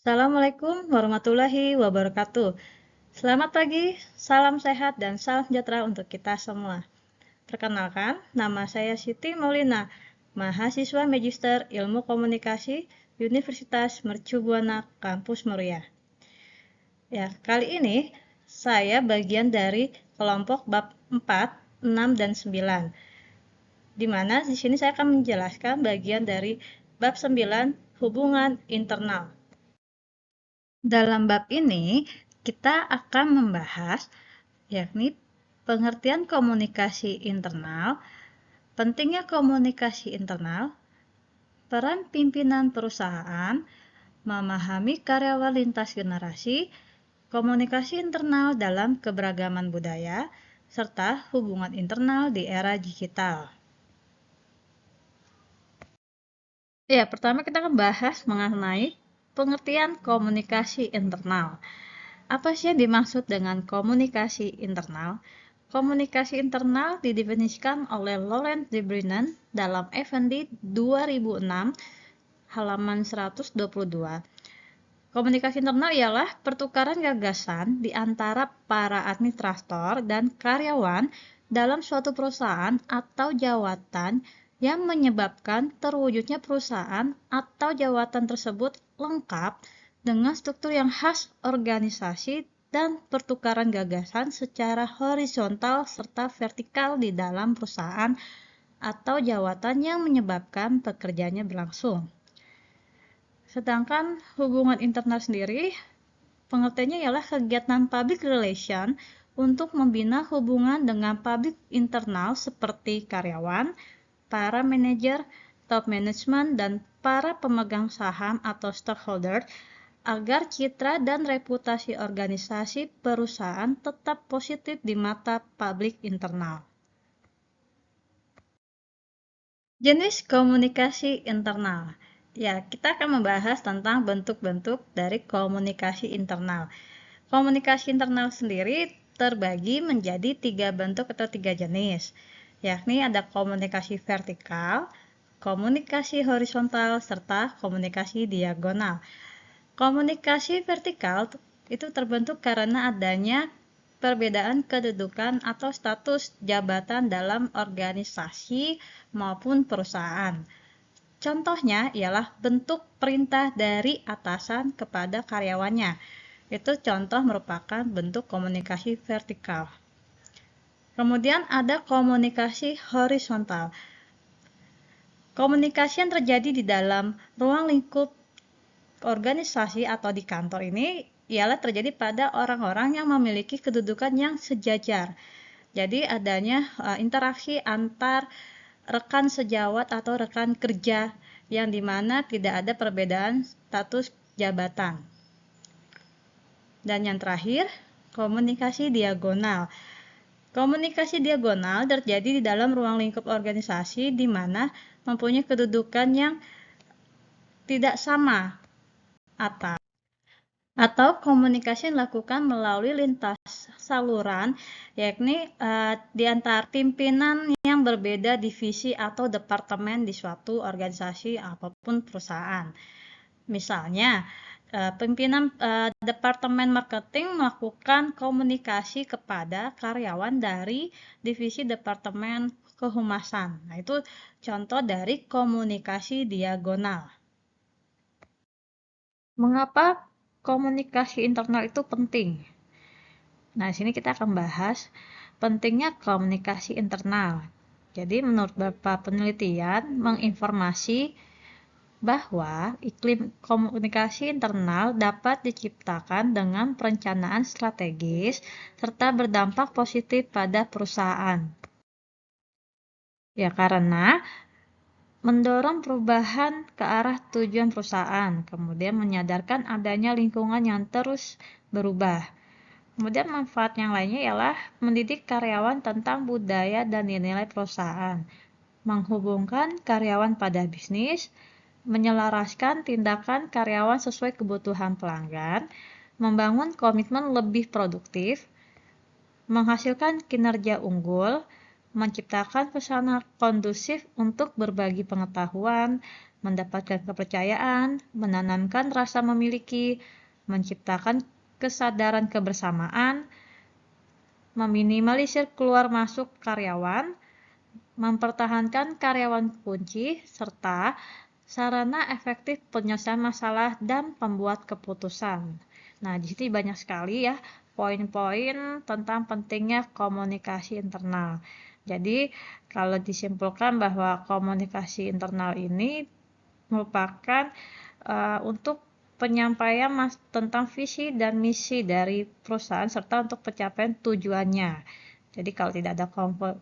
Assalamualaikum warahmatullahi wabarakatuh. Selamat pagi, salam sehat, dan salam sejahtera untuk kita semua. Perkenalkan, nama saya Siti Maulina, mahasiswa Magister Ilmu Komunikasi Universitas Mercu Buana Kampus Muria. Ya, kali ini saya bagian dari kelompok bab 4, 6, dan 9. Di mana di sini saya akan menjelaskan bagian dari bab 9, hubungan internal. Dalam bab ini, kita akan membahas yakni pengertian komunikasi internal, pentingnya komunikasi internal, peran pimpinan perusahaan, memahami karyawan lintas generasi, komunikasi internal dalam keberagaman budaya, serta hubungan internal di era digital. Ya, pertama kita akan bahas mengenai pengertian komunikasi internal. Apa sih yang dimaksud dengan komunikasi internal? Komunikasi internal didefinisikan oleh Laurent de Bruinen dalam FND 2006 halaman 122. Komunikasi internal ialah pertukaran gagasan di antara para administrator dan karyawan dalam suatu perusahaan atau jawatan yang menyebabkan terwujudnya perusahaan atau jawatan tersebut lengkap dengan struktur yang khas organisasi dan pertukaran gagasan secara horizontal serta vertikal di dalam perusahaan atau jawatan yang menyebabkan pekerjaannya berlangsung. Sedangkan hubungan internal sendiri, pengertiannya ialah kegiatan public relation untuk membina hubungan dengan publik internal seperti karyawan, para manajer, top management, dan para pemegang saham atau stockholder agar citra dan reputasi organisasi perusahaan tetap positif di mata publik internal. Jenis komunikasi internal. Ya, kita akan membahas tentang bentuk-bentuk dari komunikasi internal. Komunikasi internal sendiri terbagi menjadi 3 bentuk atau 3 jenis, yakni ada komunikasi vertikal, komunikasi horizontal, serta komunikasi diagonal. Komunikasi vertikal itu terbentuk karena adanya perbedaan kedudukan atau status jabatan dalam organisasi maupun perusahaan. Contohnya ialah bentuk perintah dari atasan kepada karyawannya. Itu contoh merupakan bentuk komunikasi vertikal. Kemudian ada komunikasi horizontal. Komunikasi yang terjadi di dalam ruang lingkup organisasi atau di kantor ini ialah terjadi pada orang-orang yang memiliki kedudukan yang sejajar. Jadi adanya interaksi antar rekan sejawat atau rekan kerja yang dimana tidak ada perbedaan status jabatan. Dan yang terakhir, komunikasi diagonal. Komunikasi diagonal terjadi di dalam ruang lingkup organisasi di mana mempunyai kedudukan yang tidak sama atau komunikasi yang dilakukan melalui lintas saluran, yakni di antara pimpinan yang berbeda divisi atau departemen di suatu organisasi apapun perusahaan. Misalnya, pimpinan departemen marketing melakukan komunikasi kepada karyawan dari divisi departemen kehumasan. Nah, itu contoh dari komunikasi diagonal. Mengapa komunikasi internal itu penting? Nah, di sini kita akan bahas pentingnya komunikasi internal. Jadi, menurut beberapa penelitian menginformasi bahwa iklim komunikasi internal dapat diciptakan dengan perencanaan strategis serta berdampak positif pada perusahaan. Ya, karena mendorong perubahan ke arah tujuan perusahaan, kemudian menyadarkan adanya lingkungan yang terus berubah. Kemudian manfaat yang lainnya ialah mendidik karyawan tentang budaya dan nilai perusahaan, menghubungkan karyawan pada bisnis, menyelaraskan tindakan karyawan sesuai kebutuhan pelanggan, membangun komitmen lebih produktif, menghasilkan kinerja unggul, menciptakan suasana kondusif untuk berbagi pengetahuan, mendapatkan kepercayaan, menanamkan rasa memiliki, menciptakan kesadaran kebersamaan, meminimalisir keluar masuk karyawan, mempertahankan karyawan kunci, serta sarana efektif penyelesaian masalah dan pembuat keputusan. Nah, di sini banyak sekali ya poin-poin tentang pentingnya komunikasi internal. Jadi, kalau disimpulkan bahwa komunikasi internal ini merupakan untuk penyampaian tentang visi dan misi dari perusahaan serta untuk pencapaian tujuannya. Jadi kalau tidak ada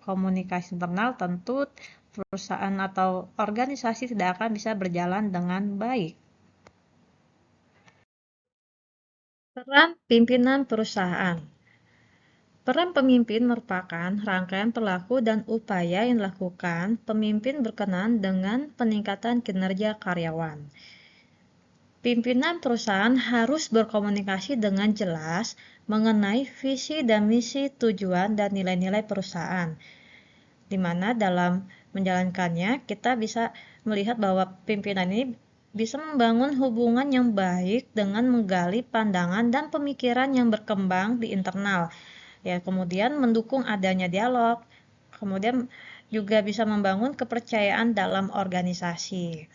komunikasi internal, tentu perusahaan atau organisasi tidak akan bisa berjalan dengan baik. Peran pimpinan perusahaan. Peran pemimpin merupakan rangkaian perilaku dan upaya yang dilakukan pemimpin berkenan dengan peningkatan kinerja karyawan. Pimpinan perusahaan harus berkomunikasi dengan jelas mengenai visi dan misi, tujuan, dan nilai-nilai perusahaan, di mana dalam menjalankannya kita bisa melihat bahwa pimpinan ini bisa membangun hubungan yang baik dengan menggali pandangan dan pemikiran yang berkembang di internal. Ya, kemudian mendukung adanya dialog, kemudian juga bisa membangun kepercayaan dalam organisasi.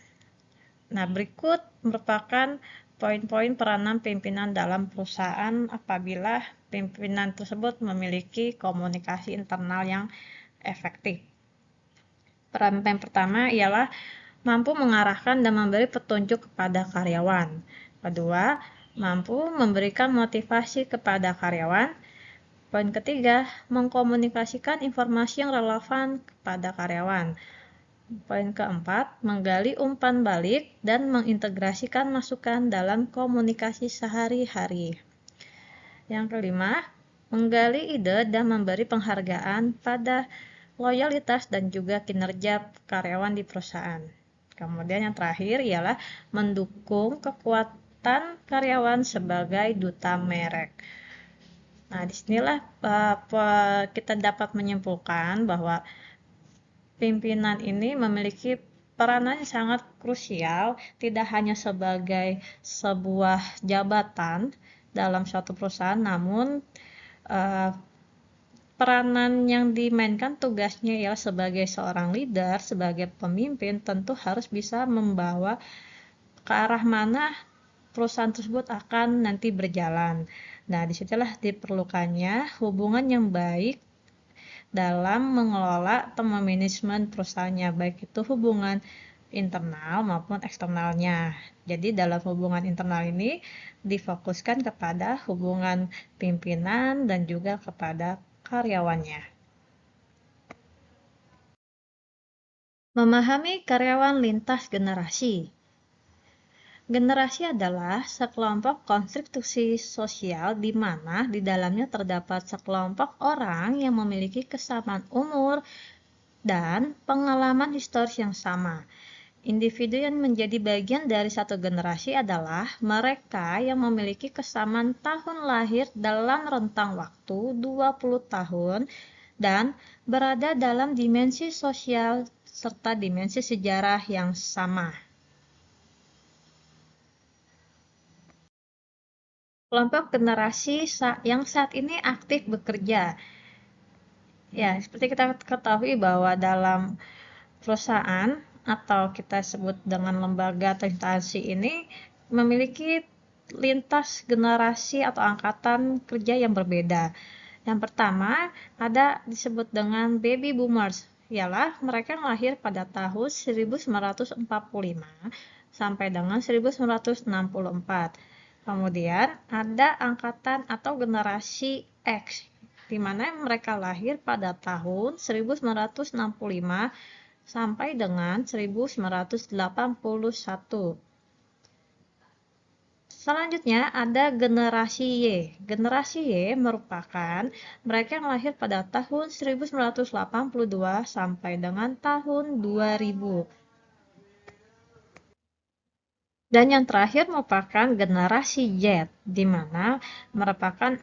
Nah, berikut merupakan poin-poin peranan pimpinan dalam perusahaan apabila pimpinan tersebut memiliki komunikasi internal yang efektif. Peran yang pertama ialah mampu mengarahkan dan memberi petunjuk kepada karyawan. Kedua, mampu memberikan motivasi kepada karyawan. Poin ketiga, mengkomunikasikan informasi yang relevan kepada karyawan. Poin keempat, menggali umpan balik dan mengintegrasikan masukan dalam komunikasi sehari-hari. Yang kelima, menggali ide dan memberi penghargaan pada loyalitas dan juga kinerja karyawan di perusahaan. Kemudian yang terakhir ialah mendukung kekuatan karyawan sebagai duta merek. Nah, disinilah kita dapat menyimpulkan bahwa pimpinan ini memiliki peranan yang sangat krusial, tidak hanya sebagai sebuah jabatan dalam suatu perusahaan, namun peranan yang dimainkan tugasnya ialah sebagai seorang leader, sebagai pemimpin, tentu harus bisa membawa ke arah mana perusahaan tersebut akan nanti berjalan. Nah, disitulah diperlukannya hubungan yang baik dalam mengelola atau memanajemen perusahaannya, baik itu hubungan internal maupun eksternalnya. Jadi dalam hubungan internal ini difokuskan kepada hubungan pimpinan dan juga kepada karyawannya. Memahami karyawan lintas generasi. Generasi adalah sekelompok konstruksi sosial di mana di dalamnya terdapat sekelompok orang yang memiliki kesamaan umur dan pengalaman historis yang sama. Individu yang menjadi bagian dari satu generasi adalah mereka yang memiliki kesamaan tahun lahir dalam rentang waktu 20 tahun dan berada dalam dimensi sosial serta dimensi sejarah yang sama. Kelompok generasi yang saat ini aktif bekerja. Ya, seperti kita ketahui bahwa dalam perusahaan atau kita sebut dengan lembaga atau instansi ini memiliki lintas generasi atau angkatan kerja yang berbeda. Yang pertama ada disebut dengan baby boomers, ialah mereka yang lahir pada tahun 1945 sampai dengan 1964. Kemudian ada angkatan atau generasi X, di mana mereka lahir pada tahun 1965 sampai dengan 1981. Selanjutnya ada generasi Y. Generasi Y merupakan mereka yang lahir pada tahun 1982 sampai dengan tahun 2000. Dan yang terakhir merupakan generasi Z, di mana merupakan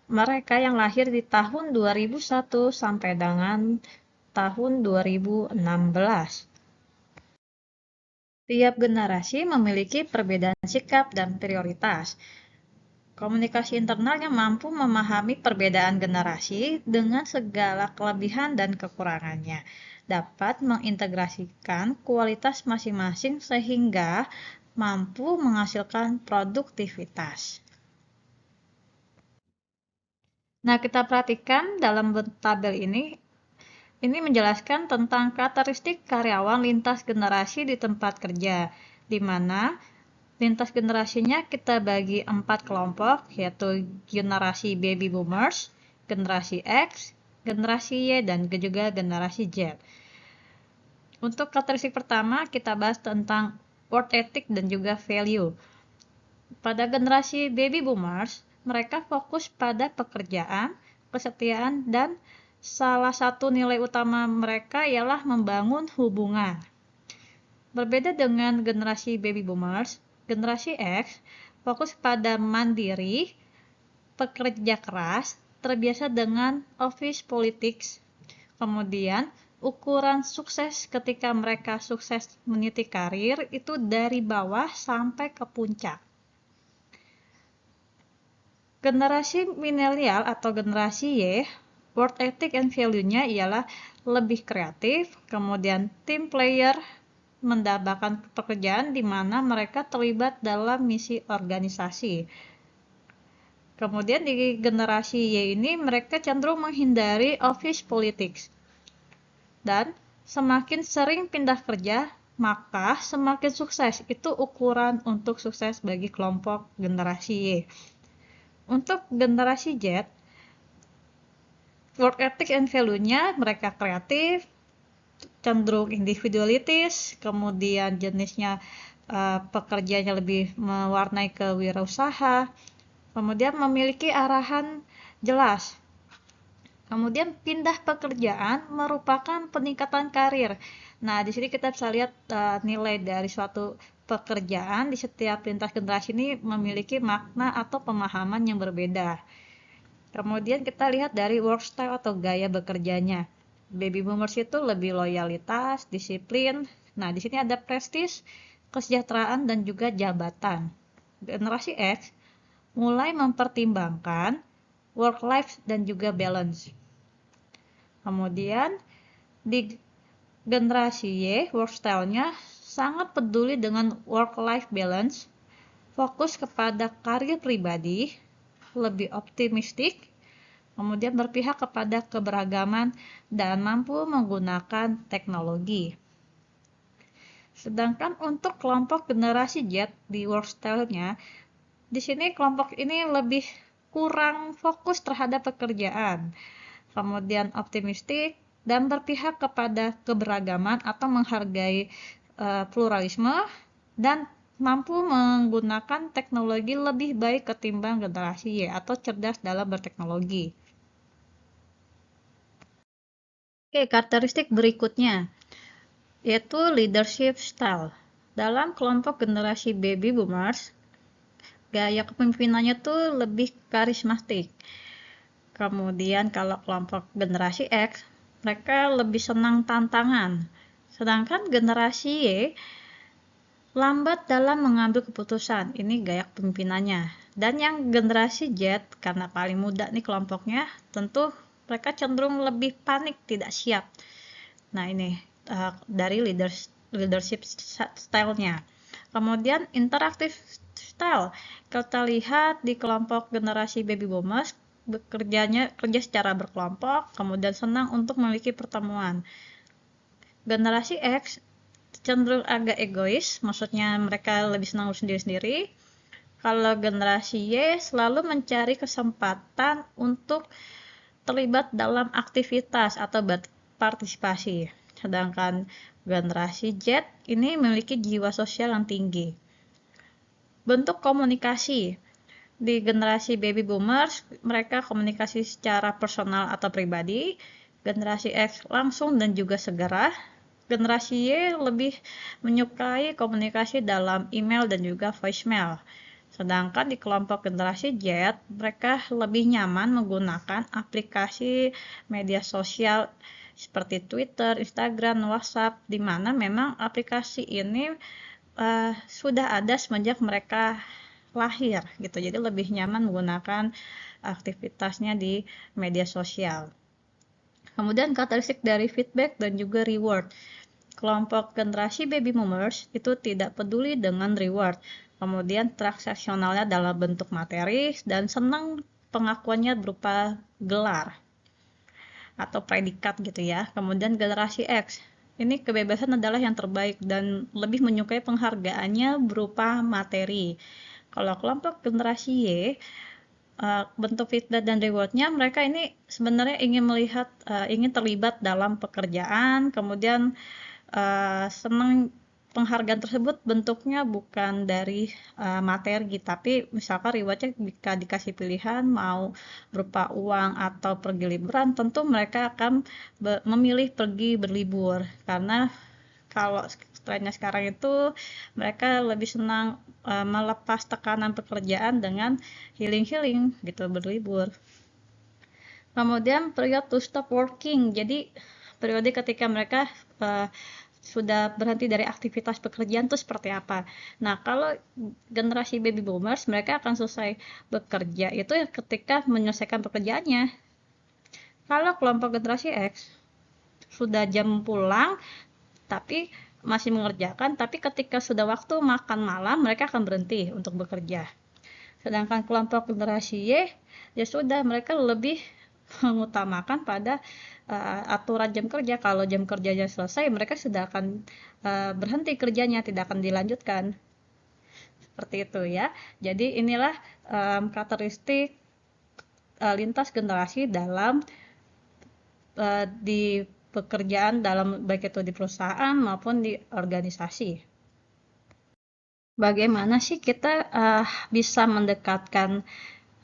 mereka yang lahir di tahun 2001 sampai dengan tahun 2016. Tiap generasi memiliki perbedaan sikap dan prioritas. Komunikasi internal yang mampu memahami perbedaan generasi dengan segala kelebihan dan kekurangannya dapat mengintegrasikan kualitas masing-masing sehingga mampu menghasilkan produktivitas. Nah, kita perhatikan dalam tabel ini menjelaskan tentang karakteristik karyawan lintas generasi di tempat kerja, di mana lintas generasinya kita bagi 4 kelompok, yaitu generasi baby boomers, generasi X, generasi Y, dan juga generasi Z. Untuk karakteristik pertama, kita bahas tentang work ethic dan juga value. Pada generasi baby boomers, mereka fokus pada pekerjaan, kesetiaan, dan salah satu nilai utama mereka ialah membangun hubungan. Berbeda dengan generasi baby boomers, generasi X fokus pada mandiri, pekerja keras, terbiasa dengan office politics. Kemudian, ukuran sukses ketika mereka sukses meniti karir itu dari bawah sampai ke puncak. Generasi milenial atau generasi Y, work ethic and value-nya ialah lebih kreatif, kemudian team player, mendapatkan pekerjaan di mana mereka terlibat dalam misi organisasi. Kemudian di generasi Y ini mereka cenderung menghindari office politics. Dan semakin sering pindah kerja, maka semakin sukses. Itu ukuran untuk sukses bagi kelompok generasi Y. Untuk generasi Z, work ethic and value-nya mereka kreatif, cenderung individualitis, kemudian jenisnya pekerjaannya lebih mewarnai kewirausaha, kemudian memiliki arahan jelas. Kemudian pindah pekerjaan merupakan peningkatan karir. Nah, di sini kita bisa lihat nilai dari suatu pekerjaan di setiap lintas generasi ini memiliki makna atau pemahaman yang berbeda. Kemudian kita lihat dari work style atau gaya bekerjanya. Baby boomers itu lebih loyalitas, disiplin. Nah, di sini ada prestis, kesejahteraan, dan juga jabatan. Generasi X mulai mempertimbangkan work life dan juga balance. Kemudian di generasi Y, work style-nya sangat peduli dengan work life balance, fokus kepada karir pribadi, lebih optimistik, kemudian berpihak kepada keberagaman dan mampu menggunakan teknologi. Sedangkan untuk kelompok generasi Z di work style-nya, di sini kelompok ini lebih kurang fokus terhadap pekerjaan, kemudian optimistik dan berpihak kepada keberagaman atau menghargai pluralisme dan mampu menggunakan teknologi lebih baik ketimbang generasi Y atau cerdas dalam berteknologi. Oke, karakteristik berikutnya yaitu leadership style. Dalam kelompok generasi baby boomers, gaya kepemimpinannya tuh lebih karismatik. Kemudian kalau kelompok generasi X, mereka lebih senang tantangan. Sedangkan generasi Y lambat dalam mengambil keputusan. Ini gaya kepemimpinannya. Dan yang generasi Z, karena paling muda nih kelompoknya, tentu mereka cenderung lebih panik, tidak siap. Nah, ini dari leadership style-nya. Kemudian interaktif style. Kita lihat di kelompok generasi baby boomers, kerja secara berkelompok, kemudian senang untuk memiliki pertemuan. Generasi X cenderung agak egois, maksudnya mereka lebih senang sendiri-sendiri. Kalau generasi Y selalu mencari kesempatan untuk terlibat dalam aktivitas atau berpartisipasi. Sedangkan generasi Z ini memiliki jiwa sosial yang tinggi. Bentuk komunikasi. Di generasi baby boomers, mereka komunikasi secara personal atau pribadi. Generasi X langsung dan juga segera. Generasi Y lebih menyukai komunikasi dalam email dan juga voicemail. Sedangkan di kelompok generasi Z, mereka lebih nyaman menggunakan aplikasi media sosial seperti Twitter, Instagram, WhatsApp, di mana memang aplikasi ini sudah ada semenjak mereka lahir gitu. Jadi lebih nyaman menggunakan aktivitasnya di media sosial. Kemudian karakteristik dari feedback dan juga reward. Kelompok generasi baby boomers itu tidak peduli dengan reward. Kemudian transaksionalnya dalam bentuk materi dan senang pengakuannya berupa gelar atau predikat gitu ya. Kemudian generasi X, ini kebebasan adalah yang terbaik dan lebih menyukai penghargaannya berupa materi. Kalau kelompok generasi Y, bentuk feedback dan rewardnya mereka ini sebenarnya ingin melihat, ingin terlibat dalam pekerjaan, kemudian senang penghargaan tersebut bentuknya bukan dari materi, tapi misalkan rewardnya jika dikasih pilihan mau berupa uang atau pergi liburan, tentu mereka akan memilih pergi berlibur, karena kalau trennya sekarang itu mereka lebih senang melepas tekanan pekerjaan dengan healing-healing gitu, berlibur. Kemudian period to stop working, jadi periode ketika mereka sudah berhenti dari aktivitas pekerjaan itu seperti apa. Nah, kalau generasi baby boomers, mereka akan selesai bekerja itu ketika menyelesaikan pekerjaannya. Kalau kelompok generasi X, sudah jam pulang, tapi masih mengerjakan, tapi ketika sudah waktu makan malam, mereka akan berhenti untuk bekerja. Sedangkan kelompok generasi Y, ya sudah, mereka lebih mengutamakan pada aturan jam kerja. Kalau jam kerjanya selesai, mereka sudah akan berhenti kerjanya, tidak akan dilanjutkan. Seperti itu ya. Jadi inilah karakteristik lintas generasi dalam di pekerjaan, dalam baik itu di perusahaan maupun di organisasi. Bagaimana sih kita bisa mendekatkan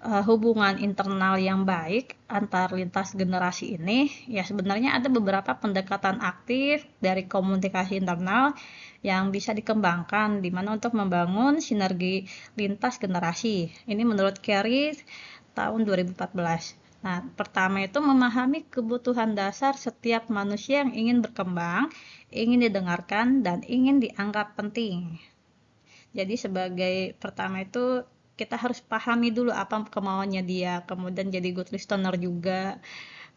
hubungan internal yang baik antar lintas generasi ini? Ya sebenarnya ada beberapa pendekatan aktif dari komunikasi internal yang bisa dikembangkan di mana untuk membangun sinergi lintas generasi. Ini menurut Carey tahun 2014. Nah, pertama itu memahami kebutuhan dasar setiap manusia yang ingin berkembang, ingin didengarkan, dan ingin dianggap penting. Jadi sebagai pertama itu kita harus pahami dulu apa kemauannya dia, kemudian jadi good listener juga,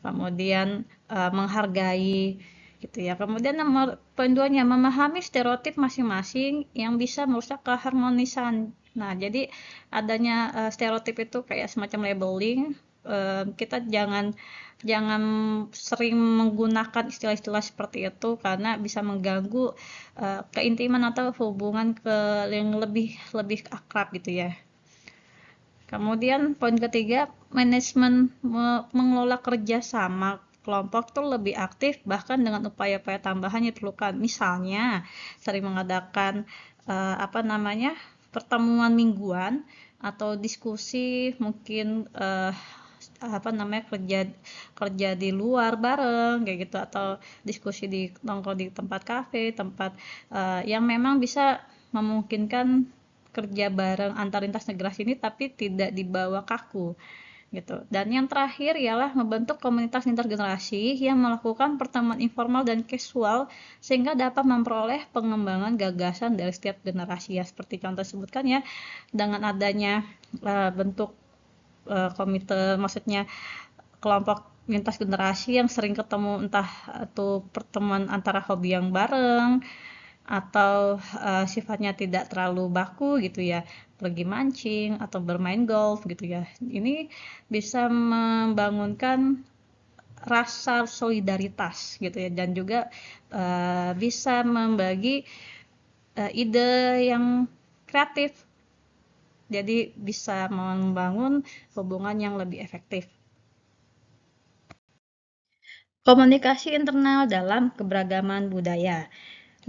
kemudian menghargai gitu ya. Kemudian nomor poin 2-nya memahami stereotip masing-masing yang bisa merusak keharmonisan. Nah, jadi adanya stereotip itu kayak semacam labeling. Kita jangan sering menggunakan istilah-istilah seperti itu karena bisa mengganggu keintiman atau hubungan yang lebih akrab gitu ya. Kemudian poin ketiga, manajemen mengelola kerjasama kelompok tuh lebih aktif bahkan dengan upaya-upaya tambahan yang diperlukan. Misalnya sering mengadakan pertemuan mingguan atau diskusi, mungkin kerja di luar bareng kayak gitu, atau diskusi di nongkrong di tempat kafe, tempat yang memang bisa memungkinkan kerja bareng antar lintas generasi ini tapi tidak dibawa kaku gitu. Dan yang terakhir ialah membentuk komunitas lintas generasi yang melakukan pertemuan informal dan casual sehingga dapat memperoleh pengembangan gagasan dari setiap generasi ya, seperti contoh sebutkan ya, dengan adanya bentuk komite, maksudnya kelompok lintas generasi yang sering ketemu, entah itu pertemuan antara hobi yang bareng atau sifatnya tidak terlalu baku gitu ya, pergi mancing atau bermain golf gitu ya. Ini bisa membangunkan rasa solidaritas gitu ya, dan juga bisa membagi ide yang kreatif. Jadi bisa membangun hubungan yang lebih efektif. Komunikasi internal dalam keberagaman budaya.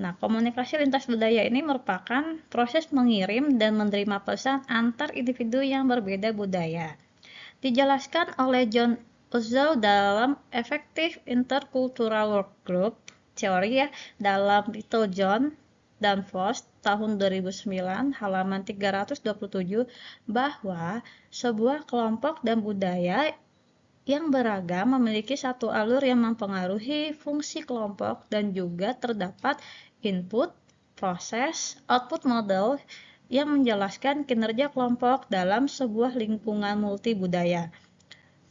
Nah, komunikasi lintas budaya ini merupakan proses mengirim dan menerima pesan antar individu yang berbeda budaya. Dijelaskan oleh John Uzow dalam Effective Intercultural Workgroup teori ya, dalam Little John dan Frost tahun 2009 halaman 327, bahwa sebuah kelompok dan budaya yang beragam memiliki satu alur yang mempengaruhi fungsi kelompok dan juga terdapat input, proses, output model yang menjelaskan kinerja kelompok dalam sebuah lingkungan multibudaya.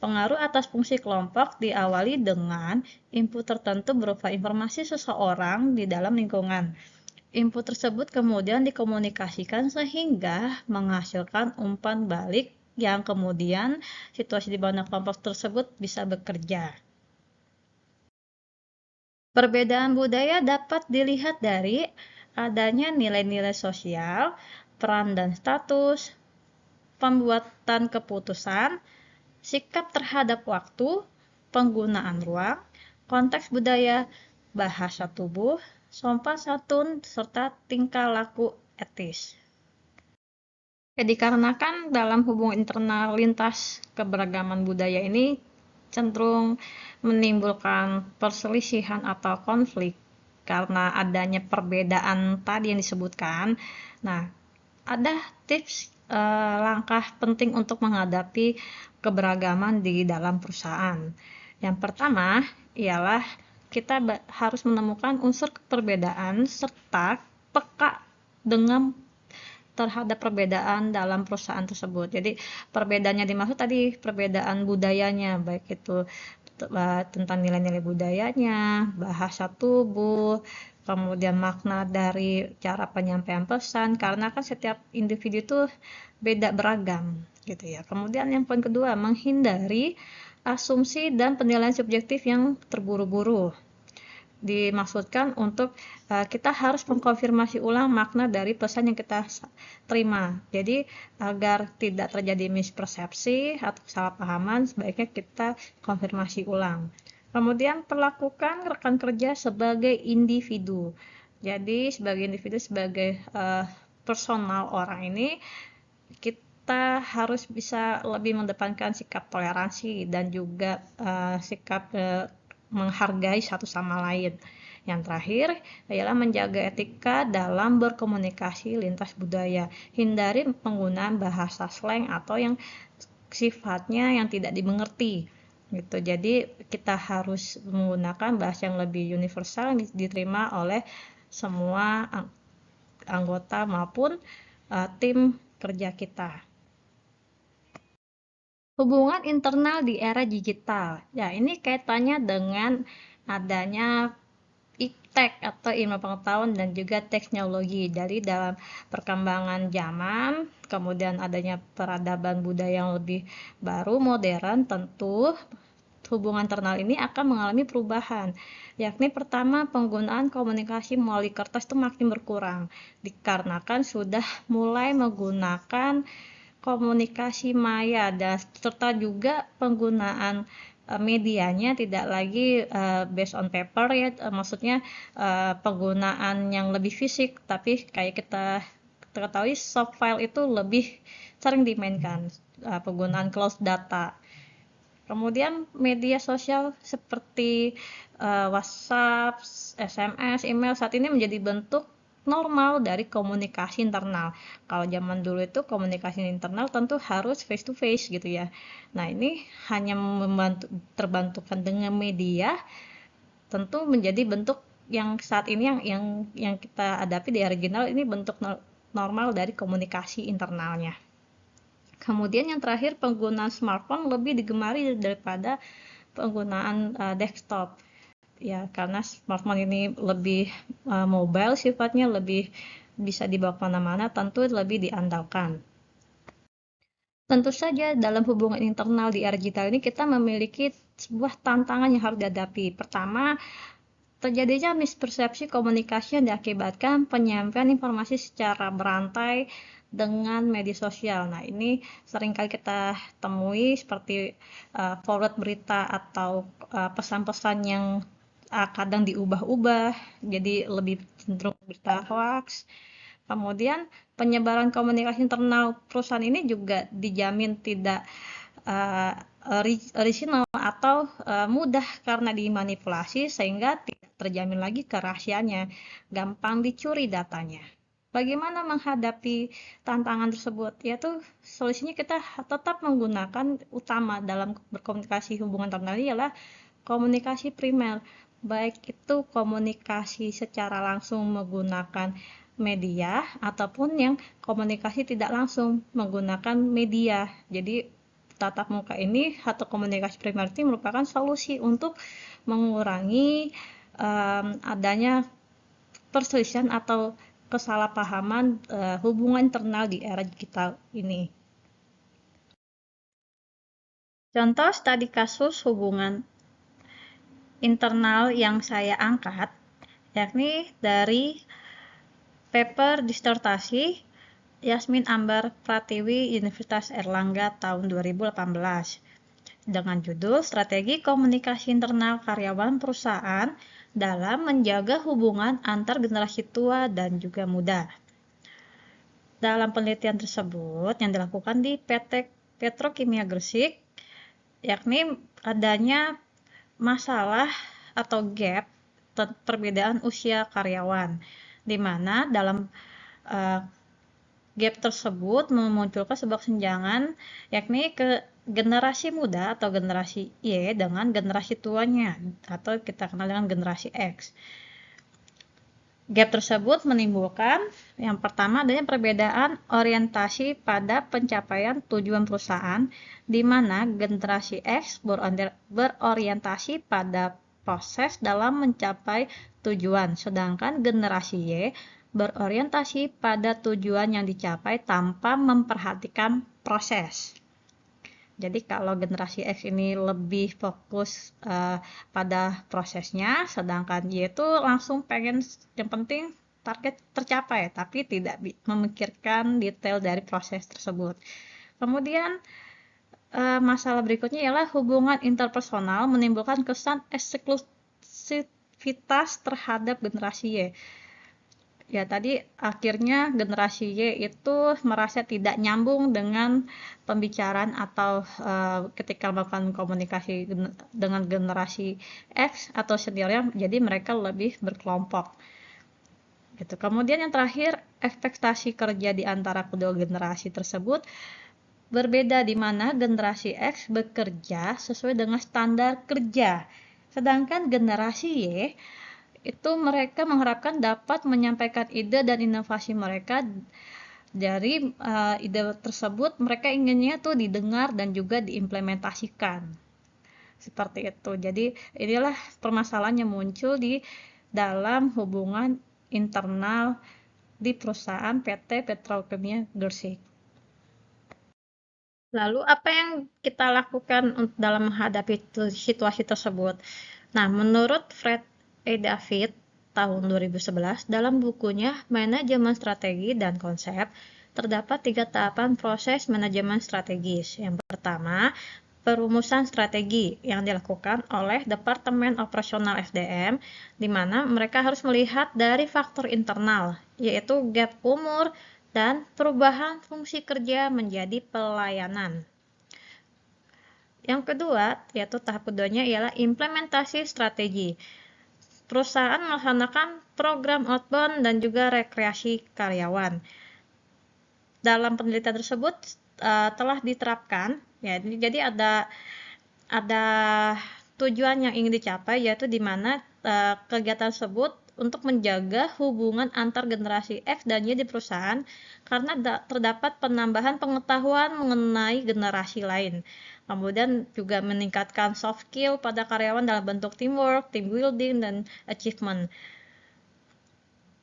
Pengaruh atas fungsi kelompok diawali dengan input tertentu berupa informasi seseorang di dalam lingkungan. Input tersebut kemudian dikomunikasikan sehingga menghasilkan umpan balik yang kemudian situasi di mana kelompok tersebut bisa bekerja. Perbedaan budaya dapat dilihat dari adanya nilai-nilai sosial, peran dan status, pembuatan keputusan, sikap terhadap waktu, penggunaan ruang, konteks budaya, bahasa tubuh, sopan santun, serta tingkah laku etis. Dikarenakan dalam hubungan internal lintas keberagaman budaya ini cenderung menimbulkan perselisihan atau konflik karena adanya perbedaan tadi yang disebutkan. Nah, ada tips langkah penting untuk menghadapi keberagaman di dalam perusahaan. Yang pertama ialah kita harus menemukan unsur perbedaan serta peka dengan terhadap perbedaan dalam perusahaan tersebut. Jadi perbedaannya dimaksud tadi perbedaan budayanya, baik itu tentang nilai-nilai budayanya, bahasa tubuh, kemudian makna dari cara penyampaian pesan, karena kan setiap individu itu beda beragam gitu ya. Kemudian yang poin kedua, menghindari asumsi dan penilaian subjektif yang terburu-buru. Dimaksudkan untuk kita harus mengkonfirmasi ulang makna dari pesan yang kita terima. Jadi agar tidak terjadi mispersepsi atau kesalahpahaman, sebaiknya kita konfirmasi ulang. Kemudian perlakukan rekan kerja sebagai individu. Jadi sebagai individu, sebagai personal orang ini, kita harus bisa lebih mengedepankan sikap toleransi dan juga sikap menghargai satu sama lain. Yang terakhir ialah menjaga etika dalam berkomunikasi lintas budaya. Hindari penggunaan bahasa slang atau yang sifatnya yang tidak dimengerti. Gitu. Jadi kita harus menggunakan bahasa yang lebih universal yang diterima oleh semua anggota maupun tim kerja kita. Hubungan internal di era digital. Ya, ini kaitannya dengan adanya iptek atau ilmu pengetahuan dan juga teknologi. Dari dalam perkembangan zaman, kemudian adanya peradaban budaya yang lebih baru, modern, tentu hubungan internal ini akan mengalami perubahan. Yakni pertama, penggunaan komunikasi melalui kertas itu makin berkurang. Dikarenakan sudah mulai menggunakan komunikasi maya dan serta juga penggunaan medianya tidak lagi based on paper ya, maksudnya penggunaan yang lebih fisik, tapi kayak kita ketahui soft file itu lebih sering dimainkan, penggunaan cloud data. Kemudian media sosial seperti WhatsApp, SMS, email saat ini menjadi bentuk normal dari komunikasi internal. Kalau zaman dulu itu komunikasi internal tentu harus face to face gitu ya. Nah, ini hanya terbantukan dengan media, tentu menjadi bentuk yang saat ini yang kita hadapi di original ini bentuk normal dari komunikasi internalnya. Kemudian yang terakhir, penggunaan smartphone lebih digemari daripada penggunaan desktop. Ya, karena smartphone ini lebih mobile sifatnya, lebih bisa dibawa kemana-mana, tentu lebih diandalkan. Tentu saja dalam hubungan internal di era digital ini kita memiliki sebuah tantangan yang harus dihadapi. Pertama, terjadinya mispersepsi komunikasi yang diakibatkan penyampaian informasi secara berantai dengan media sosial. Nah, ini seringkali kita temui seperti forward berita atau pesan-pesan yang kadang diubah-ubah, jadi lebih cenderung berita hoax. Kemudian penyebaran komunikasi internal perusahaan ini juga dijamin tidak original atau mudah karena dimanipulasi sehingga tidak terjamin lagi kerahasiaannya, gampang dicuri datanya. Bagaimana menghadapi tantangan tersebut? Yaitu solusinya kita tetap menggunakan utama dalam berkomunikasi hubungan internal ialah komunikasi primer. baik itu komunikasi secara langsung menggunakan media ataupun yang komunikasi tidak langsung menggunakan media. Jadi tatap muka ini atau komunikasi primer ini merupakan solusi untuk mengurangi adanya perselisihan atau kesalahpahaman hubungan internal di era digital ini. Contoh studi kasus hubungan internal yang saya angkat, yakni dari paper disertasi Yasmin Ambar Pratiwi Universitas Erlangga tahun 2018 dengan judul Strategi Komunikasi Internal Karyawan Perusahaan dalam Menjaga Hubungan Antar Generasi Tua dan juga Muda. Dalam penelitian tersebut yang dilakukan di PT Petrokimia Gresik, yakni adanya masalah atau gap perbedaan usia karyawan, di mana dalam gap tersebut memunculkan sebuah kesenjangan, yakni ke generasi muda atau generasi Y dengan generasi tuanya atau kita kenal dengan generasi X. Gap tersebut menimbulkan yang pertama adanya perbedaan orientasi pada pencapaian tujuan perusahaan, di mana generasi X berorientasi pada proses dalam mencapai tujuan, sedangkan generasi Y berorientasi pada tujuan yang dicapai tanpa memperhatikan proses. Jadi kalau generasi X ini lebih fokus pada prosesnya, sedangkan Y itu langsung pengen yang penting target tercapai, tapi tidak memikirkan detail dari proses tersebut. Kemudian masalah berikutnya ialah hubungan interpersonal menimbulkan kesan eksklusivitas terhadap generasi Y. Ya, tadi akhirnya generasi Y itu merasa tidak nyambung dengan pembicaraan atau ketika melakukan komunikasi dengan generasi X atau seniornya, jadi mereka lebih berkelompok. Gitu. Kemudian yang terakhir, ekspektasi kerja di antara kedua generasi tersebut berbeda, di mana generasi X bekerja sesuai dengan standar kerja, sedangkan generasi Y itu mereka mengharapkan dapat menyampaikan ide dan inovasi mereka. Dari ide tersebut mereka inginnya tuh didengar dan juga diimplementasikan. Seperti itu. Jadi inilah permasalahan yang muncul di dalam hubungan internal di perusahaan PT Petrokimia Gresik. Lalu apa yang kita lakukan dalam menghadapi situasi tersebut? Nah, menurut Fred E. David tahun 2011 dalam bukunya Manajemen Strategi dan Konsep, terdapat 3 tahapan proses manajemen strategis. Yang pertama, perumusan strategi yang dilakukan oleh Departemen Operasional SDM, di mana mereka harus melihat dari faktor internal, yaitu gap umur dan perubahan fungsi kerja menjadi pelayanan. Yang kedua, yaitu tahap keduanya ialah implementasi strategi. Perusahaan melaksanakan program outbound dan juga rekreasi karyawan. Dalam penelitian tersebut telah diterapkan, ya, jadi ada tujuan yang ingin dicapai, yaitu di mana kegiatan tersebut untuk menjaga hubungan antar generasi X dan Y di perusahaan karena terdapat penambahan pengetahuan mengenai generasi lain. Kemudian juga meningkatkan soft skill pada karyawan dalam bentuk teamwork, team building, dan achievement.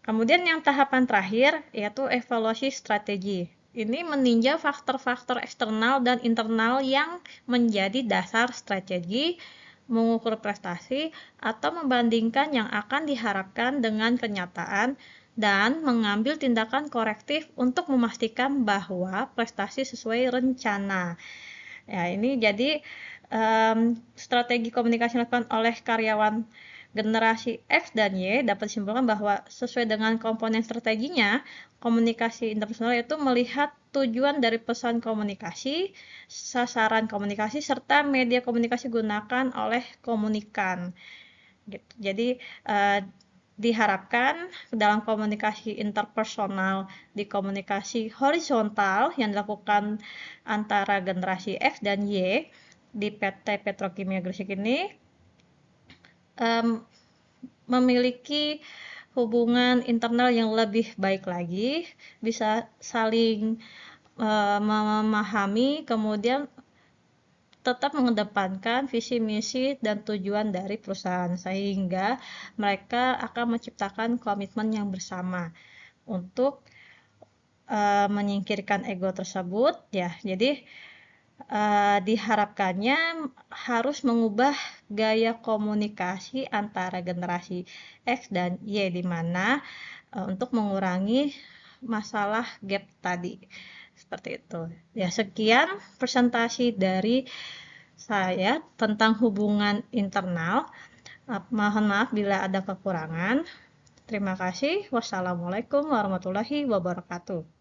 Kemudian yang tahapan terakhir yaitu evaluasi strategi. Ini meninjau faktor-faktor eksternal dan internal yang menjadi dasar strategi, mengukur prestasi, atau membandingkan yang akan diharapkan dengan kenyataan, dan mengambil tindakan korektif untuk memastikan bahwa prestasi sesuai rencana. Ya, ini jadi strategi komunikasi yang dilakukan oleh karyawan generasi X dan Y dapat disimpulkan bahwa sesuai dengan komponen strateginya, komunikasi interpersonal itu melihat tujuan dari pesan komunikasi, sasaran komunikasi, serta media komunikasi gunakan oleh komunikan. Gitu. Jadi diharapkan dalam komunikasi interpersonal di komunikasi horizontal yang dilakukan antara generasi X dan Y di PT Petrokimia Gresik ini memiliki hubungan internal yang lebih baik lagi, bisa saling memahami, kemudian tetap mengedepankan visi misi dan tujuan dari perusahaan, sehingga mereka akan menciptakan komitmen yang bersama untuk menyingkirkan ego tersebut ya. Jadi diharapkannya harus mengubah gaya komunikasi antara generasi X dan Y, di mana untuk mengurangi masalah gap tadi. Seperti itu. Ya, sekian presentasi dari saya tentang hubungan internal. Mohon maaf bila ada kekurangan. Terima kasih. Wassalamualaikum warahmatullahi wabarakatuh.